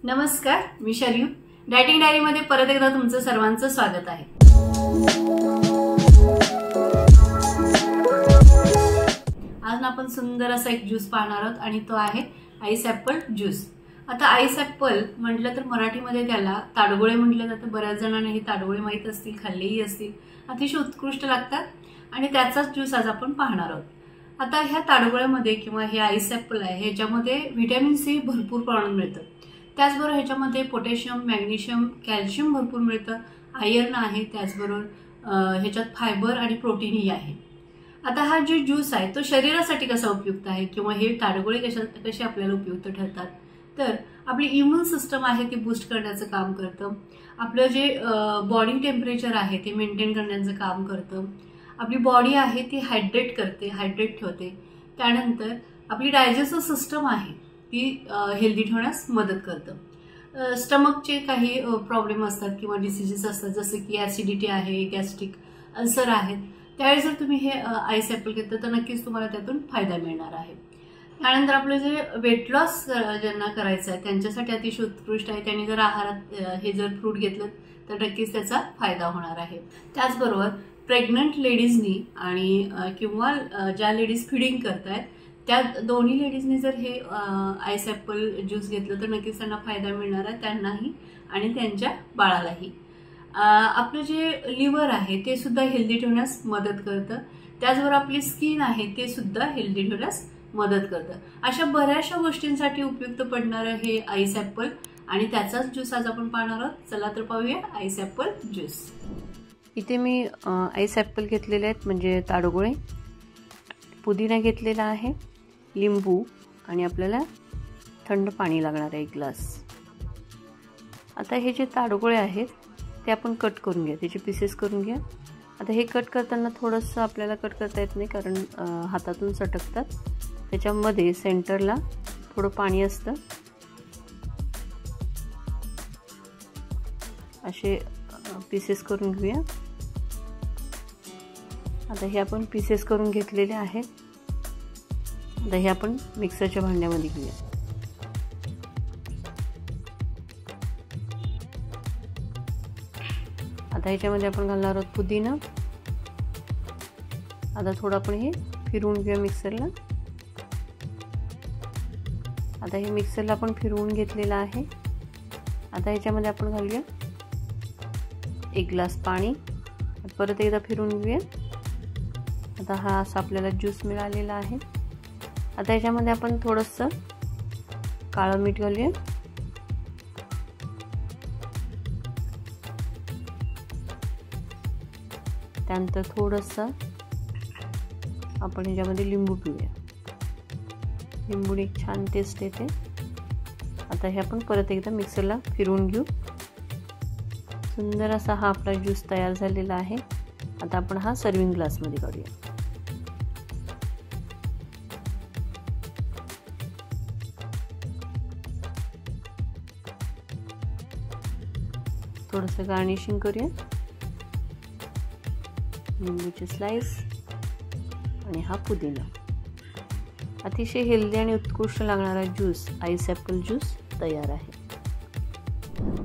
नमस्कार, मी Sharyu dieting diary मध्ये परत एकदा तुमचं सर्वांचं स्वागत आहे। आज आपण सुंदर असा एक ज्यूस पाहणार आहोत आणि तो आहे आईस ऍपल ज्यूस। आता आईस ऍपल म्हटलं तर मराठीमध्ये त्याला ताडगोळे म्हटलं जातं। बऱ्याच जणांना हे ताडगोळे माहित असतील, खाल्लेही असतील। अतिशय उत्कृष्ट लागतात आणि त्याचाच ज्यूस आज आपण पाहणार आहोत। आता ह्या ताडगोळ्यामध्ये किंवा हे आईस ऍपल आहे ह्याच्यामध्ये व्हिटॅमिन सी भरपूर प्रमाणात मिळतं। त्याचबरोबर ह्याच्यामध्ये पोटॅशियम, मॅग्नेशियम, कॅल्शियम भरपूर मिळतं, आयर्न आहे, त्याचबरोबर ह्याच्यात फायबर आणि प्रोटीनही आहे। आता हा जो ज्यूस आहे तो शरीरासाठी कसा उपयुक्त आहे किंवा हे ताडगोळे कसे आपल्याला उपयुक्त ठरतात, तर आपली इम्युन सिस्टम आहे ती बूस्ट करण्याचं काम करतं। आपलं जे बॉडी टेम्परेचर आहे ते मेंटेन करण्याचं काम करतं। आपली बॉडी आहे ती हायड्रेट करते, हायड्रेट ठेवते। त्यानंतर आपली डायजेस्टिव्ह सिस्टम आहे ती हेल्दी ठेवण्यास मदत करतं। स्टमकचे काही प्रॉब्लेम असतात किंवा डिसीजेस असतात, जसे की ऍसिडिटी आहे, गॅस्ट्रिक अल्सर आहेत, त्यावेळी जर तुम्ही हे आईस ऍपल घेतलं तर नक्कीच तुम्हाला त्यातून फायदा मिळणार आहे। त्यानंतर आपलं जे वेट लॉस ज्यांना करायचं आहे त्यांच्यासाठी अतिशय उत्कृष्ट आहे। त्यांनी जर आहारात हे जर फ्रूट घेतलं तर नक्कीच त्याचा फायदा होणार आहे। त्याचबरोबर प्रेग्नंट लेडीजनी आणि किंवा ज्या लेडीज फिडिंग करतायत त्या दोन्ही लेडीजनी जर हे आईस ऍपल ज्यूस घेतलं तर नक्कीच त्यांना फायदा मिळणार आहे, त्यांनाही आणि त्यांच्या बाळालाही। आपलं जे लिव्हर आहे ते सुद्धा हेल्दी ठेवण्यास मदत करतं। त्याचबरोबर आपली स्किन आहे ते सुद्धा हेल्दी ठेवण्यास मदत करतं। अशा बऱ्याचशा गोष्टींसाठी उपयुक्त पडणारं हे आईस ऍपल आणि त्याचाच ज्यूस आज आपण पाहणार आहोत। चला तर पाहूया आईस ऍपल ज्यूस। इथे मी आईस ऍपल घेतलेले आहेत, म्हणजे ताडगोळे, पुदिना घेतलेला आहे, लिंबू आणि आपल्याला थंड पाणी लागणार आहे 1 ग्लास। आता हे जे ताडगोळे आहेत ते आपण कट करून घ्या, त्याचे पीसेस करून घ्या। आता हे कट करताना थोडंसं आपल्याला कट करता येत नाही कारण हातातून सटकतात। त्याच्यामध्ये सेंटरला थोडं पाणी असतं। असे पीसेस करून घेऊया। आता हे आपण पीसेस करून घेतलेले आहेत। आता हे आपण मिक्सरच्या भांड्यामध्ये घेऊया। आता ह्याच्यामध्ये आपण घालणार आहोत पुदिना। आता थोडं आपण हे फिरवून घेऊया मिक्सरला। आता हे मिक्सरला आपण फिरवून घेतलेलं आहे। आता ह्याच्यामध्ये आपण घालूया 1 ग्लास पाणी, परत एकदा फिरवून घेऊया। आता हा असा आपल्याला ज्यूस मिळालेला आहे। आता ह्याच्यामध्ये आपण थोडंसं काळं मीठ घालूया। त्यानंतर थोडंसं आपण ह्याच्यामध्ये लिंबू पिऊया, लिंबूने एक छान टेस्ट येते। आता हे आपण परत एकदा मिक्सरला फिरवून घेऊ। सुंदर असा हा आपला ज्यूस तयार झालेला आहे। आता आपण हा सर्विंग ग्लासमध्ये काढूया। थोडंसं गार्निशिंग करूया, लिंबूची स्लाइस आणि हा पुदिना। अतिशय हेल्दी आणि उत्कृष्ट लागणारा ज्यूस आईस ऍपल ज्यूस तयार आहे।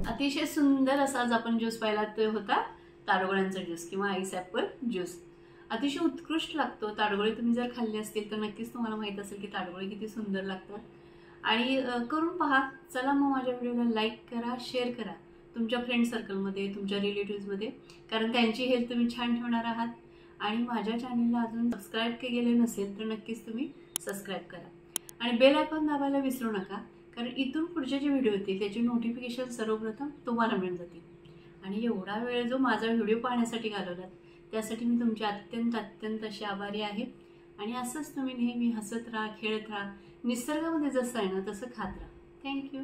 अतिशय सुंदर असा आज आपण ज्यूस पाहिला तो होता ताडगोळ्यांचा ज्यूस किंवा आईस ऍपल ज्यूस। अतिशय उत्कृष्ट लागतो। ताडगोळे तुम्ही जर खाल्ले असतील तर नक्कीच तुम्हाला माहित असेल की ताडगोळे किती सुंदर लागतात आणि करून पहा। चला मग माझ्या व्हिडिओला लाईक करा, शेअर करा तुमच्या फ्रेंड सर्कलमध्ये, तुमच्या रिलेटिव्समध्ये, कारण त्यांची हेल्थ तुम्ही छान ठेवणार आहात। आणि माझ्या चॅनलला अजून सबस्क्राईब केले नसेल तर नक्कीच तुम्ही सबस्क्राईब करा आणि बेल आयकॉन दाबायला विसरू नका, कारण इथून पुढचे जे व्हिडिओ येतील त्याची नोटिफिकेशन सर्वप्रथम तुम्हाला मिळून जातील। आणि एवढा वेळ जो माझा व्हिडिओ पाहण्यासाठी घालवलात त्यासाठी मी तुमचे अत्यंत अत्यंत असे आभारी आहे। आणि असंच तुम्ही नेहमी हसत राहा, खेळत राहा, निसर्गामध्ये जसं आहे ना तसं खात राहा। थँक्यू।